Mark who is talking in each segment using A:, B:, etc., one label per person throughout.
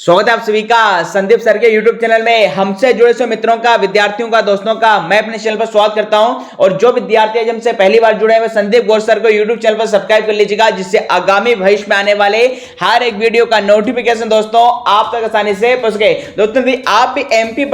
A: स्वागत है आप सभी का संदीप सर के YouTube चैनल में। हमसे जुड़े सभी मित्रों का, विद्यार्थियों का, दोस्तों का मैं अपने चैनल पर स्वागत करता हूं। और जो विद्यार्थी आज हमसे पहली बार जुड़े हैं संदीप गौर सर को YouTube चैनल पर सब्सक्राइब कर लीजिएगा, जिससे आगामी भविष्य में आने वाले हर एक वीडियो का नोटिफिकेशन दोस्तों आप तक आसानी से पहुंच गए। दोस्तों यदि आप भी एमपी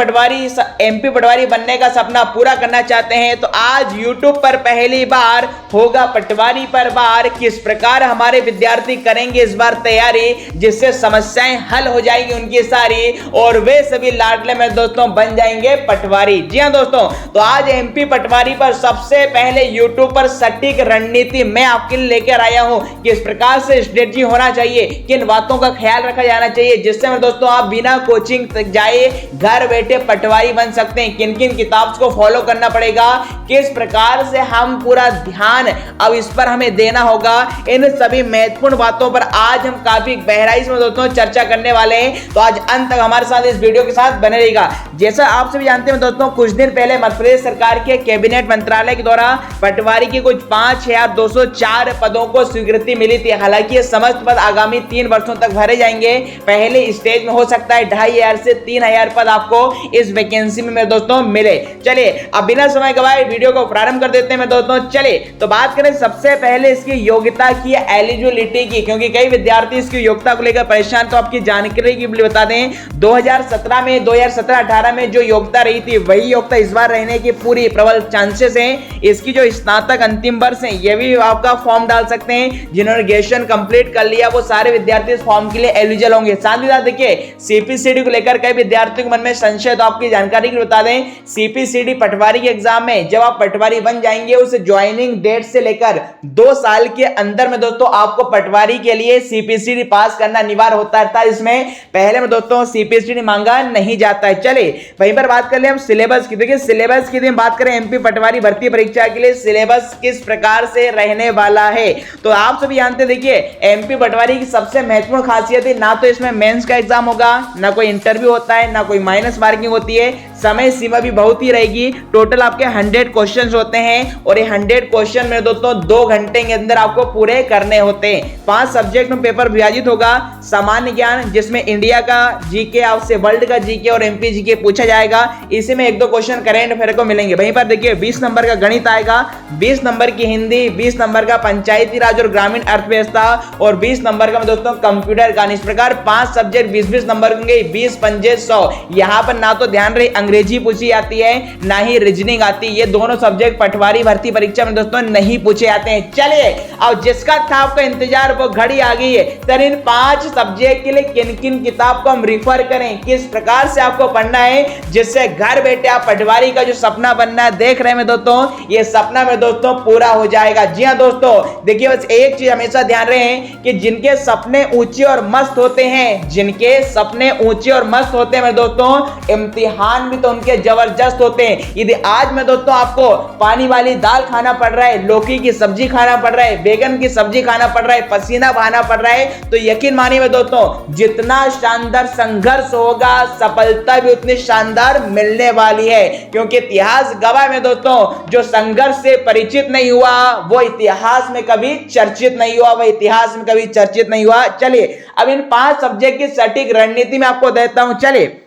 A: पटवारी बनने का सपना पूरा करना चाहते हैं तो आज YouTube पर पहली बार होगा पटवारी पर बार। किस प्रकार हमारे विद्यार्थी करेंगे इस बार तैयारी, जिससे समस्याएं हल हो जाएगी उनकी सारी और वे सभी लाडले में दोस्तों बन जाएंगे पटवारी। जी हां दोस्तों, तो आज एमपी पटवारी पर सबसे पहले यूट्यूब पर सटीक रणनीति मैं आपके लिए लेकर आया हूं। किस प्रकार से स्ट्रेटजी होना चाहिए, किन बातों का ख्याल रखा जाना चाहिए, जिससे में दोस्तों आप बिना कोचिंग तक जाए घर बैठे पटवारी बन सकते हैं। किन किन किताब को फॉलो करना पड़ेगा, किस प्रकार से हम पूरा ध्यान अब इस पर हमें देना होगा, इन सभी महत्वपूर्ण बातों पर आज हम काफी गहराई से दोस्तों चर्चा करने वाले हैं। तो आज अंत तक हमारे साथ इस वीडियो के साथ बने रहेगा। जैसा आप सभी जानते हैं दोस्तों, कुछ दिन पहले मध्य प्रदेश सरकार के कैबिनेट मंत्रालय के द्वारा पटवारी की कुछ 5204 पदों को स्वीकृति मिली थी। हालांकि ये समस्त पद आगामी 3 वर्षों तक भरे जाएंगे। पहले स्टेज में हो सकता है 2500 से 3000 पद आपको इस वैकेंसी में दोस्तों मिले। चलिए अब बिना समय गवाए वीडियो को प्रारंभ कर देते हैं दोस्तों। चलिए तो बात करें सबसे पहले इसकी योग्यता की, एलिजिबिलिटी की, क्योंकि कई विद्यार्थी इसकी योग्यता को लेकर परेशान। तो आपकी जानकारी के लिए बता दें, 2017-18 में जो योग्यता रही थी वही योग्यता इस बार रहने की पूरी प्रबल चांसेस हैं। इसकी जो स्नातक अंतिम वर्ष है ये भी आपका फॉर्म डाल सकते हैं। जिन्होंने ग्रेजुएशन कंप्लीट कर लिया वो सारे विद्यार्थी इस फॉर्म के लिए एलिजिबल होंगे। साथ ही साथ देखिए सीपीसीडी को लेकर कई विद्यार्थियों के मन में संशय, तो आपकी जानकारी के लिए बता दें, सीपीसीडी पटवारी के एग्जाम में जब आप पटवारी बन जाएंगे उस ज्वाइनिंग डेट से लेकर 2 साल के अंदर में दोस्तों आपको पटवारी के लिए सीपीसीडी पास करना अनिवार्य होता है। इसमें पहले में दोस्तों सीपीसीडी मांगा नहीं जाता है। चलिए वहीं पर बात कर ले हम सिलेबस की। देखिए सिलेबस की बात करें एमपी पटवारी भर्ती परीक्षा के लिए सिलेबस किस प्रकार से रहने वाला है, तो आप सभी जानते हैं। देखिए एमपी पटवारी की सबसे महत्वपूर्ण खासियत है, ना तो इसमें मेंस का एग्जाम होगा, ना कोई इंटरव्यू होता है, ना कोई माइनस मार्किंग होती है। समय सीमा भी बहुत ही रहेगी। टोटल आपके 100 क्वेश्चंस होते हैं और ये 100 क्वेश्चन में दोस्तों 2 घंटे के अंदर आपको पूरे करने होते हैं। 5 सब्जेक्ट में पेपर विभाजित होगा। सामान्य ज्ञान, जिसमें इंडिया का जीके, आपसे वर्ल्ड का जीके और एमपी जीके पूछा जाएगा। इसी में 1-2 क्वेश्चन करंट अफेयर को मिलेंगे। वहीं पर देखिए 20 नंबर का गणित आएगा, 20 नंबर की हिंदी, 20 नंबर का पंचायती राज और ग्रामीण अर्थव्यवस्था और 20 नंबर का दोस्तों कंप्यूटर ज्ञान। इस प्रकार 5 सब्जेक्ट 20-20 नंबर होंगे। 20 पंजे 100। यहां पर ना तो ध्यान रहे अंग्रेजी पूछी जाती है, ना ही रीजनिंग आती है। ये दोनों सब्जेक्ट पटवारी भर्ती परीक्षा में दोस्तों नहीं पूछे जाते हैं। चलिए अब जिसका था आपका इंतजार वो घड़ी आ गई है। सर इन 5 सब्जेक्ट के लिए किन किन किताब को हम रिफर करें, किस प्रकार से आपको पढ़ना है, जिससे घर बैठे आप पटवारी का जो सपना बनना है देख रहे हैं दोस्तों, ये सपना में दोस्तों पूरा हो जाएगा। जी हां दोस्तों, देखिए बस एक चीज हमेशा ध्यान रहे कि जिनके सपने ऊंचे और मस्त होते हैं, जिनके सपने ऊंचे और मस्त होते हैं दोस्तों, इम्तिहान भी तो उनके जबरदस्त होते हैं। यदि आज में दोस्तों आपको पानी वाली दाल खाना पड़ रहा है, लौकी की सब्जी खाना पड़ रहा है, बैगन की सब्जी खाना पड़ रहा है, पसीना बहाना पड़ रहा है, तो यकीन मानिए दोस्तों जितना शानदार संघर्ष होगा सफलता भी उतनी शानदार मिलने वाली है। क्योंकि इतिहास गवाह में दोस्तों जो संघर्ष से परिचित नहीं हुआ वो इतिहास में कभी चर्चित नहीं हुआ, वह इतिहास में कभी चर्चित नहीं हुआ। चलिए अब इन 5 सब्जेक्ट की सटीक रणनीति में आपको देता हूं। चलिए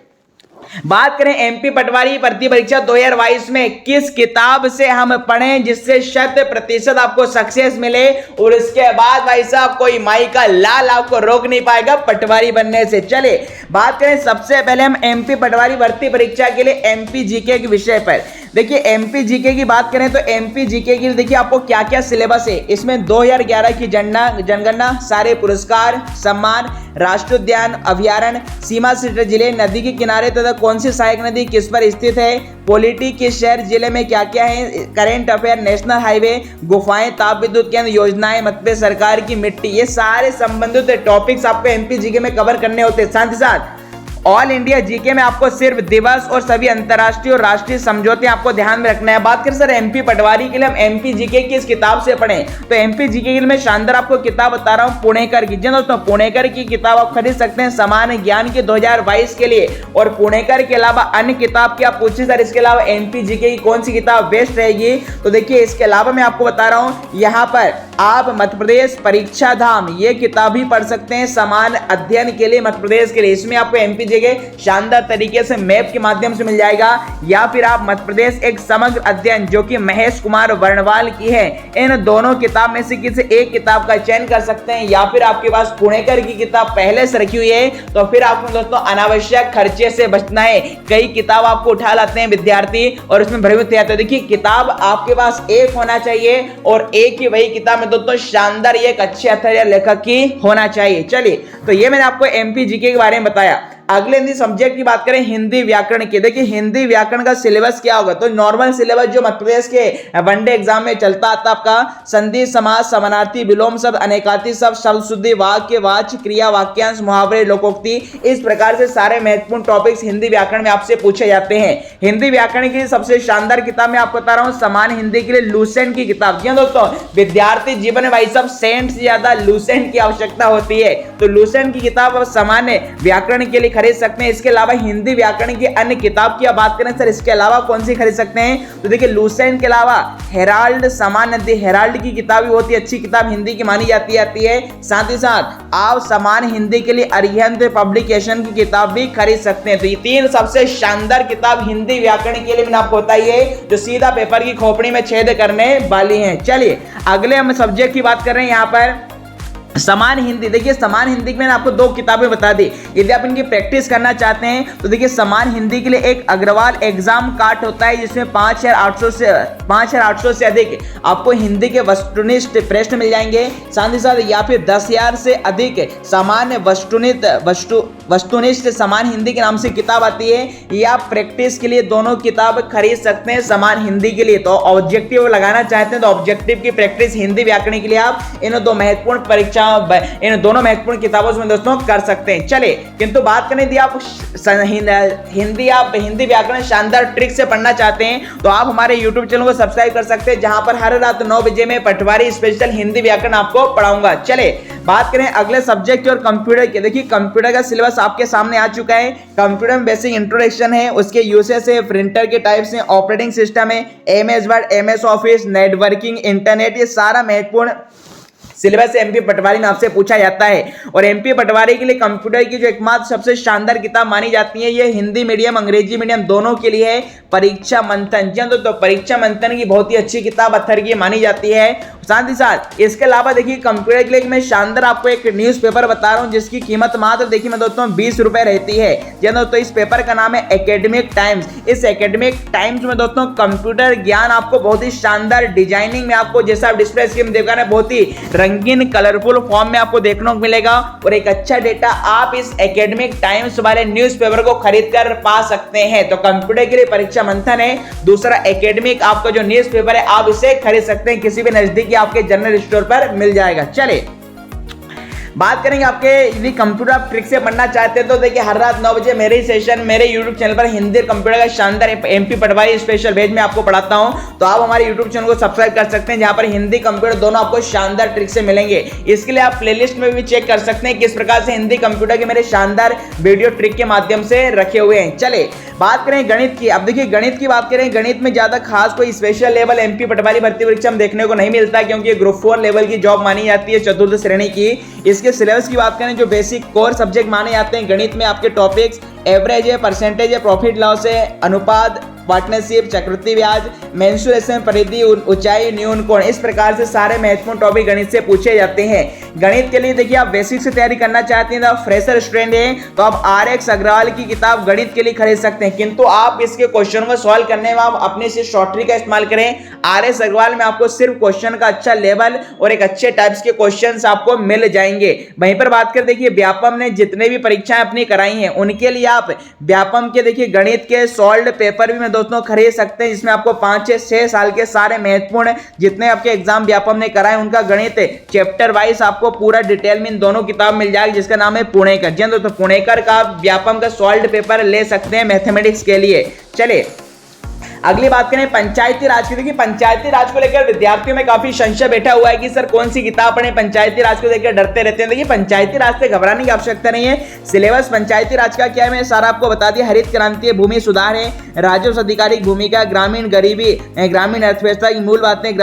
A: बात करें एमपी पटवारी भर्ती परीक्षा 2022 में किस किताब से हम पढ़ें जिससे 100% आपको सक्सेस मिले, और इसके बाद भाई साहब कोई माई का लाल आपको रोक नहीं पाएगा पटवारी बनने से। चलिए बात करें सबसे पहले हम एमपी पटवारी भर्ती परीक्षा के लिए एमपी जीके के विषय पर। देखिए एमपी जीके की बात करें तो एमपी जीके के लिए देखिए आपको क्या क्या सिलेबस है। इसमें 2011 की जनगणना, सारे पुरस्कार, सम्मान, राष्ट्रीय उद्यान, अभयारण्य, सीमा से जिले, नदी के किनारे तथा कौन सी सहायक नदी किस पर स्थित है, पॉलिटी किस शहर जिले में क्या क्या है, करंट अफेयर, नेशनल हाईवे, गुफाएं, ताप विद्युत केंद्र, योजनाएं, मतभेद, सरकार की मिट्टी, ये सारे संबंधित टॉपिक्स आपको एमपी जीके में कवर करने होते हैं। साथ ही साथ ऑल इंडिया जीके में आपको सिर्फ दिवस और सभी अंतरराष्ट्रीय और राष्ट्रीय समझौते आपको ध्यान में रखना है। बात करें सर एमपी पटवारी के लिए, हम एमपी जीके की इस किताब से पढ़ें तो एमपी जीके के लिए मैं शानदार आपको किताब बता रहा हूं पुणेकर की। जी दोस्तों, पुणेकर की किताब आप खरीद सकते हैं सामान्य ज्ञान के 2022 के लिए। और पुणेकर के अलावा अन्य किताब की आप पूछे सर इसके अलावा एमपी जीके की कौन सी किताब बेस्ट रहेगी, तो देखिए इसके अलावा मैं आपको बता रहा हूं यहां पर आप मध्य प्रदेश परीक्षा धाम ये किताब भी पढ़ सकते हैं समान अध्ययन के लिए मध्य प्रदेश के लिए। इसमें आपको एमपी जीके शानदार तरीके से मैप के माध्यम से मिल जाएगा। या फिर आप मध्य प्रदेश एक समग्र अध्ययन जो कि महेश कुमार वर्णवाल की है, इन दोनों किताब में से किसी एक किताब का चयन कर सकते हैं। या फिर आपके पास पुणेकर की किताब पहले से रखी हुई है तो फिर आपको दोस्तों अनावश्यक खर्चे से बचना है। कई किताब आपको उठा लाते हैं विद्यार्थी और इसमें भ्रमित हो जाते हैं। देखिए किताब आपके पास एक होना चाहिए और एक ही वही किताब में दोस्तों शानदार एक अच्छे अथर या लेखक की होना चाहिए। चलिए तो ये मैंने आपको एमपी जीके के बारे में बताया। अगले हिंदी सब्जेक्ट की बात करें हिंदी व्याकरण की। देखिए हिंदी व्याकरण का सिलेबस क्या होगा, तो नॉर्मल सिलेबस जो मध्य प्रदेश के वनडे एग्जाम में चलता आता आपका संधि समास समानार्थी विलोम शब्द अनेकार्थी शब्द शब्द शुद्धि वाक्य वाच्य क्रिया वाक्यांश मुहावरे लोकोक्ति, इस प्रकार से सारे महत्वपूर्ण टॉपिक्स हिंदी व्याकरण में आपसे पूछे जाते हैं। हिंदी व्याकरण की सबसे शानदार किताब मैं आपको बता रहा हूं समान हिंदी के लिए लूसेंट की किताब। जी दोस्तों, विद्यार्थी जीवन में भाई साहब सेंट से ज्यादा लूसेंट की आवश्यकता होती है, तो लूसेंट की किताब आप सामान्य व्याकरण के लिए खरीद सकते हैं। इसके अलावा हिंदी व्याकरण की अन्य किताब की बात करें सर इसके अलावा कौन सी खरीद सकते हैं, तो देखिए लूसेंट के अलावा हेराल्ड सामान्य हेराल्ड की किताब भी बहुत ही अच्छी किताब हिंदी की मानी जाती है। साथ ही साथ आप समान हिंदी के लिए अरिहंत पब्लिकेशन की किताब भी खरीद सकते हैं। तो ये तीन सबसे शानदार किताब हिंदी व्याकरण के लिए मैंने आपको बताई है जो सीधा पेपर की खोपड़ी में छेद करने वाली है। चलिए अगले हम सब्जेक्ट की बात कर रहे हैं यहाँ पर समान हिंदी। देखिए समान हिंदी में आपको दो किताबें बता दी, यदि आप इनकी प्रैक्टिस करना चाहते हैं तो देखिए समान हिंदी के लिए एक अग्रवाल एग्जाम कार्ड होता है जिसमें 5,800 से अधिक आपको हिंदी के वस्तुनिष्ठ प्रश्न मिल जाएंगे। साथ ही साथ या फिर 10,000 से अधिक सामान्य वस्तुनिष्ठ समान हिंदी के नाम से किताब आती है। ये आप प्रैक्टिस के लिए दोनों किताब खरीद सकते हैं समान हिंदी के लिए। तो ऑब्जेक्टिव लगाना चाहते हैं तो ऑब्जेक्टिव की प्रैक्टिस हिंदी व्याकरण के लिए आप इन दो महत्वपूर्ण परीक्षा इन दोनों महत्वपूर्ण किताबों में दोस्तों कर सकते हैं। चले किंतु बात करें यदि आप हिंदी व्याकरण शानदार ट्रिक से पढ़ना चाहते हैं तो आप हमारे YouTube चैनल को सब्सक्राइब कर सकते हैं जहां पर हर रात 9 बजे में पटवारी स्पेशल हिंदी व्याकरण आपको पढ़ाऊंगा। चले बात करें अगले सब्जेक्ट और कंप्यूटर के। देखिए कंप्यूटर का सिलेबस आपके सामने आ चुका है। कंप्यूटर में बेसिक इंट्रोडक्शन है, उसके यूसेज है, प्रिंटर के टाइप्स हैं, ऑपरेटिंग सिस्टम है, MS word, MS office, networking, internet, ये सारा महत्वपूर्ण सिलेबस एमपी पटवारी में आपसे पूछा जाता है। और एमपी पटवारी के लिए कंप्यूटर की जो एकमात्र सबसे शानदार किताब मानी जाती है ये हिंदी मीडियम अंग्रेजी मीडियम दोनों के लिए है परीक्षा मंथन। तो परीक्षा मंथन की बहुत ही अच्छी किताब अथर की मानी जाती है। साथ ही साथ इसके अलावा देखिए कंप्यूटर के लिए मैं शानदार आपको एक न्यूज़पेपर बता रहा हूं जिसकी कीमत मात्र देखिए मैं दोस्तों 20 रुपए रहती है। दोस्तों इस पेपर का नाम है एकेडमिक टाइम्स। इस एकेडमिक टाइम्स में दोस्तों कंप्यूटर ज्ञान आपको बहुत ही शानदार डिजाइनिंग में आपको जैसा डिस्प्ले स्क्रीन देखा है बहुत ही रंगीन कलरफुल फॉर्म में आपको देखने को मिलेगा और एक अच्छा डेटा आप इस एकेडमिक टाइम्स वाले न्यूज़पेपर को खरीद कर पा सकते हैं। तो कंप्यूटर के लिए परीक्षा मंथन है, दूसरा एकेडमिक आपका जो न्यूज़पेपर है आप इसे खरीद सकते हैं, किसी भी नजदीकी आपके जनरल स्टोर पर मिल जाएगा। चलिए बात करेंगे आपके यदि कंप्यूटर आप ट्रिक से पढ़ना चाहते हैं तो देखिए हर रात 9 बजे मेरे सेशन मेरे YouTube चैनल पर हिंदी और कंप्यूटर का शानदार एमपी पटवारी स्पेशल बैच में आपको पढ़ाता हूं। तो आप हमारे YouTube चैनल को सब्सक्राइब कर सकते हैं जहां पर हिंदी कंप्यूटर दोनों आपको शानदार ट्रिक से मिलेंगे। इसके लिए आप प्लेलिस्ट में भी चेक कर सकते हैं किस प्रकार से हिंदी कंप्यूटर के मेरे शानदार वीडियो ट्रिक के माध्यम से रखे हुए हैं। चले बात करें गणित की। अब देखिए गणित की बात करें, गणित में ज्यादा खास कोई स्पेशल लेवल एमपी पटवारी भर्ती परीक्षा में देखने को नहीं मिलता क्योंकि ग्रुप 4 लेवल की जॉब मानी जाती है चतुर्थ श्रेणी की। इसके सिलेबस की बात करें जो बेसिक कोर सब्जेक्ट माने जाते हैं गणित में आपके टॉपिक्स एवरेज है, परसेंटेज है, प्रॉफिट लॉस है, अनुपात, पार्टनरशिप, चक्रवृद्धि ब्याज, मेंसुरेशन, परिधि, ऊंचाई, न्यून कोण, इस प्रकार से सारे महत्वपूर्ण टॉपिक गणित से पूछे जाते हैं। गणित के लिए देखिए आप बेसिक से तैयारी करना चाहते हैं तो फ्रेशर स्टूडेंट हैं तो आप RX अग्रवाल की किताब गणित के लिए खरीद सकते हैं, किंतु आप इसके क्वेश्चन को सॉल्व करने में आप अपने से शॉर्ट ट्रिक का इस्तेमाल करें। RS अग्रवाल में आपको सिर्फ क्वेश्चन का अच्छा लेवल और एक अच्छे टाइप्स के क्वेश्चन आपको मिल जाएंगे। वहीं पर बात कर देखिए व्यापम ने जितने भी परीक्षाएं अपनी कराई हैं उनके लिए आप व्यापम के देखिए गणित के सॉल्व पेपर भी मैं दोस्तों खरीद सकते हैं, जिसमें आपको 5 से 6 साल के सारे महत्वपूर्ण जितने आपके एग्जाम व्यापम ने कराए उनका गणित चैप्टर वाइज आपको पूरा डिटेल में इन दोनों किताब मिल जाएगी, जिसका नाम है पुणेकर। जी दोस्तों, पुणेकर का व्यापम का सॉल्व पेपर ले सकते हैं मैथमेटिक्स के लिए। चलिए अगली बात करें पंचायती राज की। देखिए पंचायती राज को लेकर विद्यार्थियों में काफी संशय बैठा हुआ है कि सर कौन सी किताब पढ़े, पंचायती राज को लेकर डरते रहते हैं। देखिए पंचायती राज से घबराने की आवश्यकता नहीं है। सिलेबस पंचायती राज का क्या है, मैं सारा आपको बता दिया। हरित क्रांति, भूमि सुधार है, राजस्व अधिकारी की भूमिका, ग्रामीण गरीबी, ग्रामीण अर्थव्यवस्था की मूल बातें,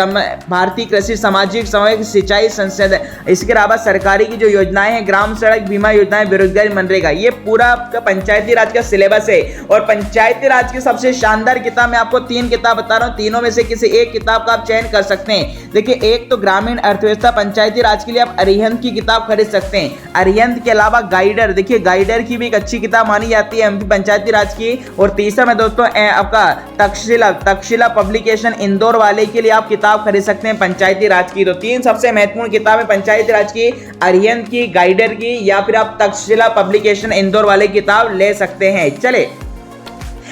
A: भारतीय कृषि, सामाजिक समय, सिंचाई संसद, इसके अलावा सरकारी की जो योजनाएं हैं, ग्राम सड़क बीमा योजनाएं, बेरोजगारी, मनरेगा, ये पूरा आपका पंचायती राज का सिलेबस है। और पंचायती राज की सबसे शानदार किताब मैं आपको 3 किताब बता रहा हूं, तीनों में से किसी एक किताब का आप चयन कर सकते हैं। देखिए एक तो ग्रामीण अर्थव्यवस्था पंचायती राज के लिए आप अरिहंत की किताब खरीद सकते हैं। अरिहंत के अलावा गाइडर, देखिए गाइडर की भी एक अच्छी किताब मानी जाती है एमपी पंचायती राज की। और तीसरा में दोस्तों आपका तक्षशिला पब्लिकेशन इंदौर वाले के लिए आप किताब खरीद सकते हैं पंचायती राज की। तो 3 सबसे महत्वपूर्ण किताबें पंचायती राज की, अरिहंत की, गाइडर की, या फिर आप तक्षशिला पब्लिकेशन इंदौर वाले किताब ले सकते हैं। चले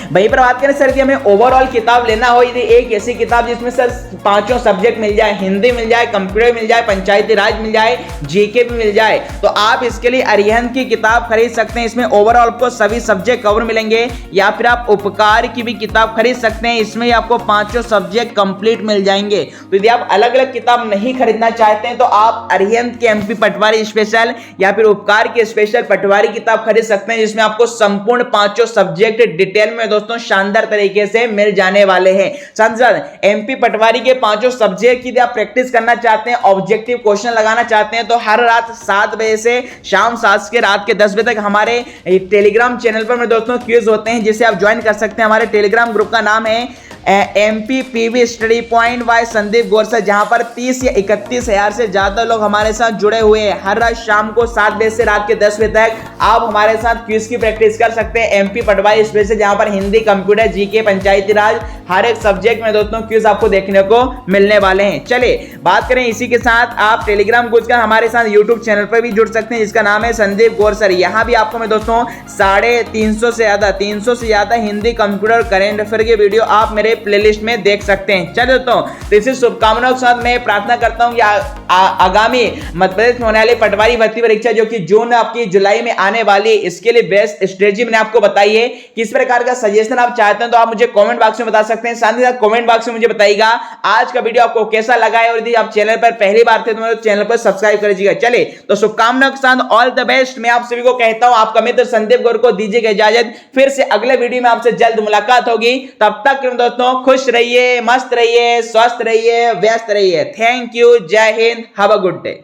A: वहीं पर बात करें सर, यदि हमें ओवरऑल किताब लेना हो, यदि एक ऐसी किताब जिसमें सर 5 सब्जेक्ट मिल जाए, हिंदी मिल जाए, कंप्यूटर मिल जाए, पंचायती राज मिल जाए, जीके भी मिल जाए, तो आप इसके लिए अरिहंत की किताब खरीद सकते हैं। इसमें ओवरऑल आपको सभी सब्जेक्ट कवर मिलेंगे। या फिर आप उपकार की भी किताब खरीद सकते हैं, इसमें आपको 5 सब्जेक्ट कंप्लीट मिल जाएंगे। तो यदि आप अलग अलग किताब नहीं खरीदना चाहते हैं तो आप अरिहंत के एमपी पटवारी स्पेशल या फिर उपकार की स्पेशल पटवारी किताब खरीद सकते हैं, जिसमें आपको संपूर्ण 5 सब्जेक्ट डिटेल में दोस्तों शानदार तरीके से मिल जाने वाले हैं। साथ एमपी पटवारी के 5 सब्जेक्ट की आप प्रैक्टिस करना चाहते हैं, ऑब्जेक्टिव क्वेश्चन लगाना चाहते हैं, तो हर रात 7 बजे से शाम 7 के रात के 10 बजे तक हमारे टेलीग्राम चैनल पर में दोस्तों क्विज होते हैं, जिसे आप ज्वाइन कर सकते हैं। हमारे टेलीग्राम ग्रुप का नाम है MP PV study point by Sandeep Gorsa, जहां पर 30 या 31 हजार से ज्यादा लोग हमारे साथ जुड़े हुए हैं। हर रात शाम को 7 बजे से रात के 10 बजे तक आप हमारे साथ क्विज की प्रैक्टिस कर सकते हैं एमपी पटवारी स्पेशल, जहां पर हिंदी, कंप्यूटर, जीके, पंचायती राज हर एक सब्जेक्ट में दोस्तों क्विज आपको देखने को मिलने वाले हैं। चलिए बात करें इसी के साथ आप टेलीग्राम ग्रुप का हमारे साथ यूट्यूब चैनल पर भी जुड़ सकते हैं, जिसका नाम है संदीप गोरसर। यहाँ भी आपको मैं दोस्तों 350 से ज्यादा हिंदी, कंप्यूटर, करेंट अफेयर के वीडियो आप मेरे प्लेलिस्ट में देख सकते हैं। चलिए दोस्तों इसी शुभकामनाओं के साथ मैं प्रार्थना करता हूं कि आगामी मध्य प्रदेश में होने वाली पटवारी भर्ती परीक्षा जो कि जून आपकी जुलाई में आने वाली है, इसके लिए बेस्ट स्ट्रेटजी मैंने आपको बताई है। किस प्रकार का सजेशन आप चाहते हैं तो आप मुझे कमेंट बॉक्स में बता सकते हैं। साथ ही साथ कमेंट बॉक्स में मुझे बताइएगा आज का वीडियो आपको कैसा लगा है, और यदि आप चैनल पर पहली बार थे तो मेरे चैनल पर सब्सक्राइब कर लीजिएगा। चलिए तो शुभकामनाओं के साथ ऑल द बेस्ट मैं आप सभी को कहता हूं। आपका मित्र संदीप गौर को दीजिएगा इजाजत। फिर से अगले वीडियो में आपसे जल्द मुलाकात होगी। तब तक दोस्तों खुश रहिए, मस्त रहिए, स्वस्थ रहिए, व्यस्त रहिए। थैंक यू, जय Hind, have a good day.